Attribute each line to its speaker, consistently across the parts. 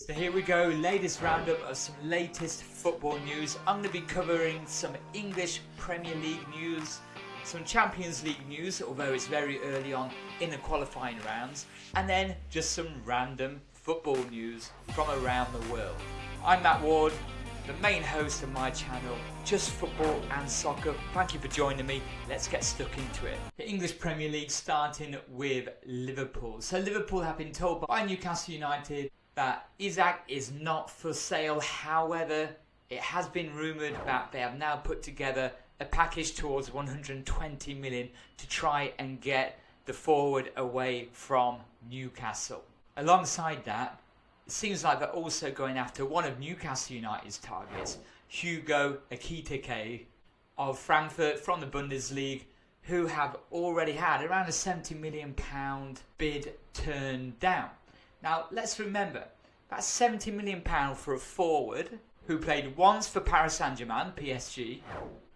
Speaker 1: So here we go, latest roundup of some latest football news. I'm going to be covering some English Premier League news, some Champions League news, although it's very early on in the qualifying rounds, and then just some random football news from around the world. I'm Matt Ward, the main host of my channel, Just Football and Soccer. Thank you for joining me. Let's get stuck into it. The English Premier League starting with Liverpool. So Liverpool have been told by Newcastle Utd that Isaac is not for sale. However, it has been rumoured that they have now put together a package towards 120 million to try and get the forward away from Newcastle. Alongside that, it seems like they're also going after one of Newcastle United's targets, Hugo Ekitike of Frankfurt from the Bundesliga, who have already had around a £70 million bid turned down. Now, let's remember, that's £70 million for a forward who played once for Paris Saint-Germain, PSG,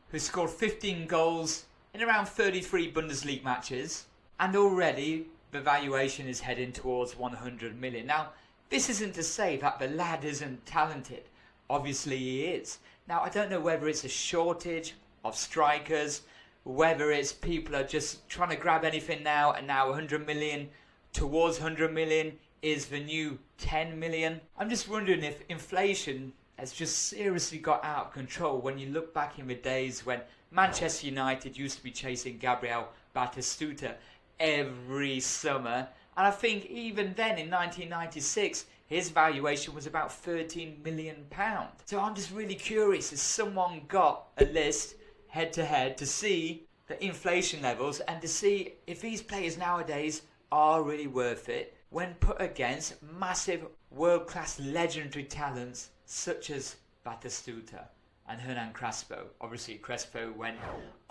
Speaker 1: who scored 15 goals in around 33 Bundesliga matches, and already the valuation is heading towards 100 million. Now, this isn't to say that the lad isn't talented. Obviously he is. Now, I don't know whether it's a shortage of strikers, whether it's people are just trying to grab anything now, and now 100 million towards 100 million is the new 10 million. I'm just wondering if inflation has just seriously got out of control when you look back in the days when Manchester United used to be chasing Gabriel Batistuta every summer. And I think even then in 1996, his valuation was about £13 million. So I'm just really curious, has someone got a list head to head to see the inflation levels and to see if these players nowadays are really worth it when put against massive world-class legendary talents such as Batistuta and Hernan Crespo. Obviously Crespo went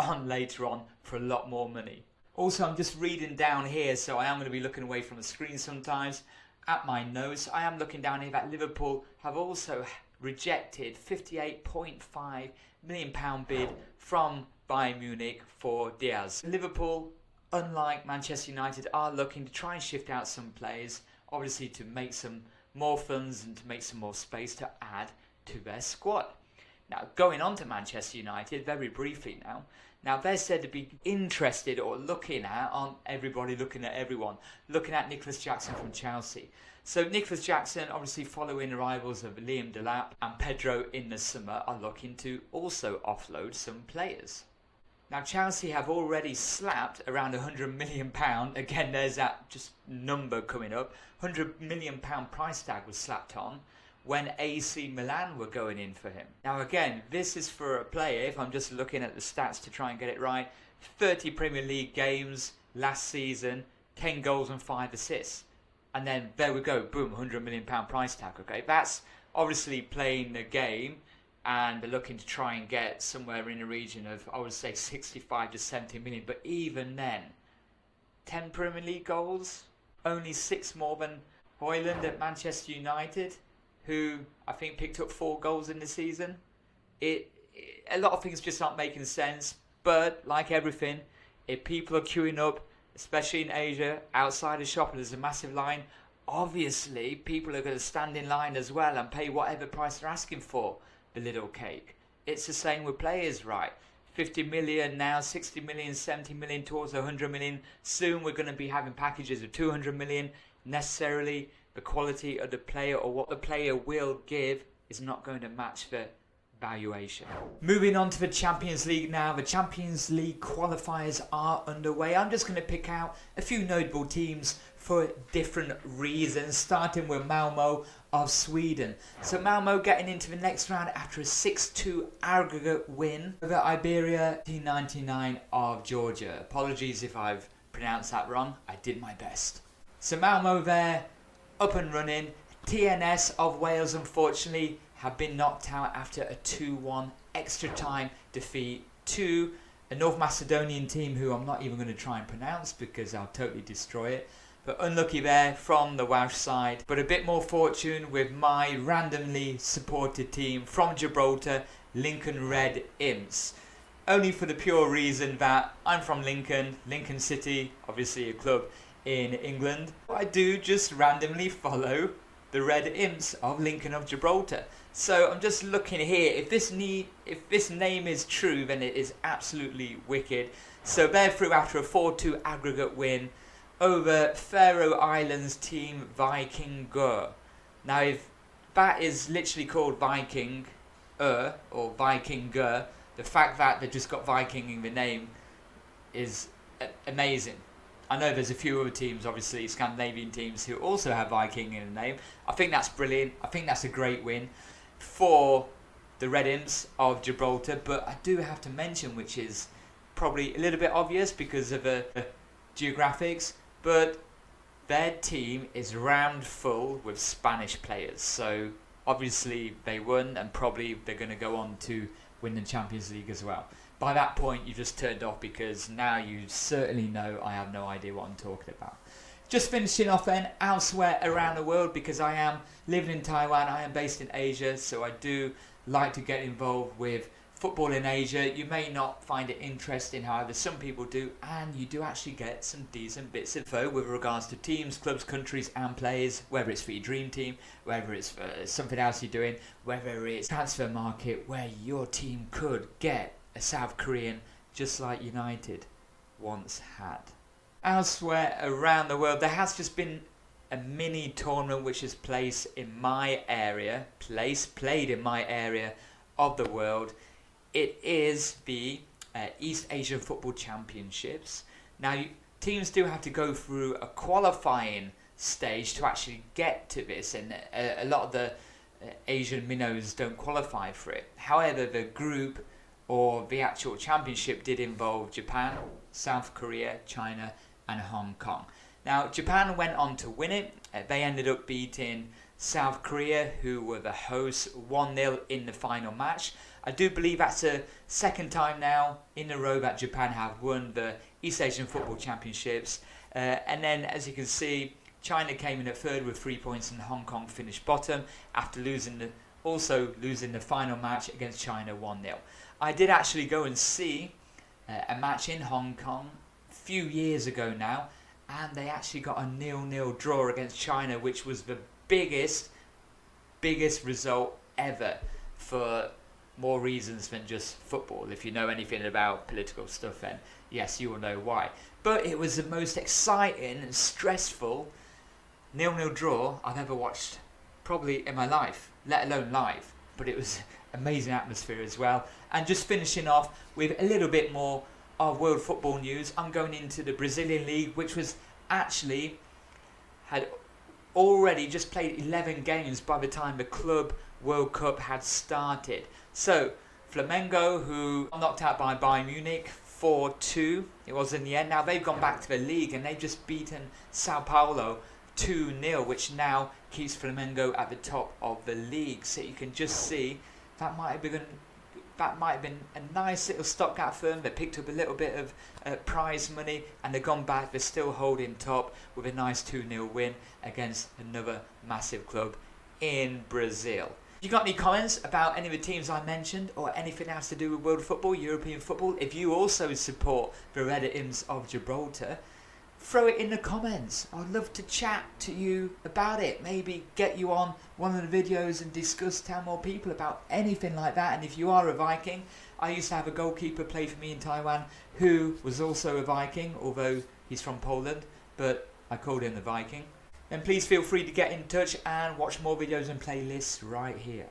Speaker 1: on later on for a lot more money. Also, I'm just reading down here, so I am going to be looking away from the screen sometimes at my notes. I am looking down here that Liverpool have also rejected £58.5 million bid from Bayern Munich for Diaz. Liverpool, unlike Manchester United, are looking to try and shift out some players, obviously to make some more funds and to make some more space to add to their squad. Now, going on to Manchester United, very briefly now. Now, they're said to be interested or looking at, aren't everybody looking at everyone, looking at Nicholas Jackson from Chelsea. So Nicholas Jackson, obviously following arrivals of Liam Delap and Pedro in the summer, are looking to also offload some players. Now, Chelsea have already slapped around £100 million. Again, there's that just number coming up. £100 million price tag was slapped on when AC Milan were going in for him. Now, again, this is for a player, if I'm just looking at the stats to try and get it right, 30 Premier League games last season, 10 goals and 5 assists. And then there we go, boom, £100 million price tag. Okay, that's obviously playing the game, and they're looking to try and get somewhere in the region of, I would say, 65 to 70 million. But even then, 10 Premier League goals, only 6 more than Højlund at Manchester United, who I think picked up 4 goals in the season. A lot of things just aren't making sense. But like everything, if people are queuing up, especially in Asia, outside a shop and there's a massive line, obviously people are going to stand in line as well and pay whatever price they're asking for the little cake. It's the same with players, right? 50 million now, 60 million, 70 million towards 100 million. Soon we're going to be having packages of 200 million. Necessarily the quality of the player or what the player will give is not going to match the valuation. Moving on to the Champions League now. The Champions League qualifiers are underway. I'm just going to pick out a few notable teams for different reasons, starting with Malmo of Sweden. So Malmo getting into the next round after a 6-2 aggregate win over Iberia T99 of Georgia. Apologies if I've pronounced that wrong. I did my best. So Malmo there, up and running. TNS of Wales, unfortunately, have been knocked out after a 2-1 extra time defeat to a North Macedonian team who I'm not even going to try and pronounce because I'll totally destroy it. But unlucky there from the Welsh side. But a bit more fortune with my randomly supported team from Gibraltar, Lincoln Red Imps. Only for the pure reason that I'm from Lincoln City, obviously a club in England. I do just randomly follow the Red Imps of Lincoln of Gibraltar. So I'm just looking here. If this name is true, then it is absolutely wicked. So they're through after a 4-2 aggregate win over Faroe Islands team Vikingur. Now, if that is literally called Viking or Vikingur, the fact that they've just got Viking in the name is amazing. I know there's a few other teams, obviously Scandinavian teams, who also have Viking in the name. I think that's brilliant. I think that's a great win for the Red Imps of Gibraltar. But I do have to mention, which is probably a little bit obvious because of the geographics, but their team is rammed full with Spanish players. So obviously they won, and probably they're going to go on to win the Champions League as well. By that point, you just turned off, because now you certainly know I have no idea what I'm talking about. Just finishing off then, elsewhere around the world, because I am living in Taiwan, I am based in Asia, so I do like to get involved with football in Asia. You may not find it interesting, however some people do, and you do actually get some decent bits of info with regards to teams, clubs, countries and players, whether it's for your dream team, whether it's for something else you're doing, whether it's transfer market where your team could get a South Korean just like United once had. Elsewhere around the world, there has just been a mini tournament which is played in my area of the world. It is the East Asian Football Championships. Now, teams do have to go through a qualifying stage to actually get to this, and a lot of the Asian minnows don't qualify for it. However, the group or the actual championship did involve Japan, South Korea, China and Hong Kong. Now, Japan went on to win it. They ended up beating South Korea, who were the hosts, 1-0 in the final match. I do believe that's the second time now in a row that Japan have won the East Asian Football Championships. And then, as you can see, China came in at third with 3 points, and Hong Kong finished bottom after losing the final match against China 1-0. I did actually go and see a match in Hong Kong a few years ago now, and they actually got a 0-0 draw against China, which was the biggest result ever, for more reasons than just football. If you know anything about political stuff, then yes, you will know why. But it was the most exciting and stressful 0-0 draw I've ever watched probably in my life, let alone live. But it was amazing atmosphere as well. And just finishing off with a little bit more of world football news, I'm going into the Brazilian League, which was actually had already just played 11 games by the time the Club World Cup had started. So Flamengo, who knocked out by Bayern Munich 4-2, it was in the end. Now they've gone back to the league and they've just beaten Sao Paulo 2-0, which now keeps Flamengo at the top of the league. So you can just see that might have been a nice little stopgap for them. They picked up a little bit of prize money, and they've gone back. They're still holding top with a nice 2-0 win against another massive club in Brazil. If you got any comments about any of the teams I mentioned, or anything else to do with world football, European football, if you also support the Red Imps of Gibraltar, throw it in the comments. I'd love to chat to you about it. Maybe get you on one of the videos and discuss, tell more people about anything like that. And if you are a Viking, I used to have a goalkeeper play for me in Taiwan who was also a Viking, although he's from Poland, but I called him the Viking. Then please feel free to get in touch and watch more videos and playlists right here.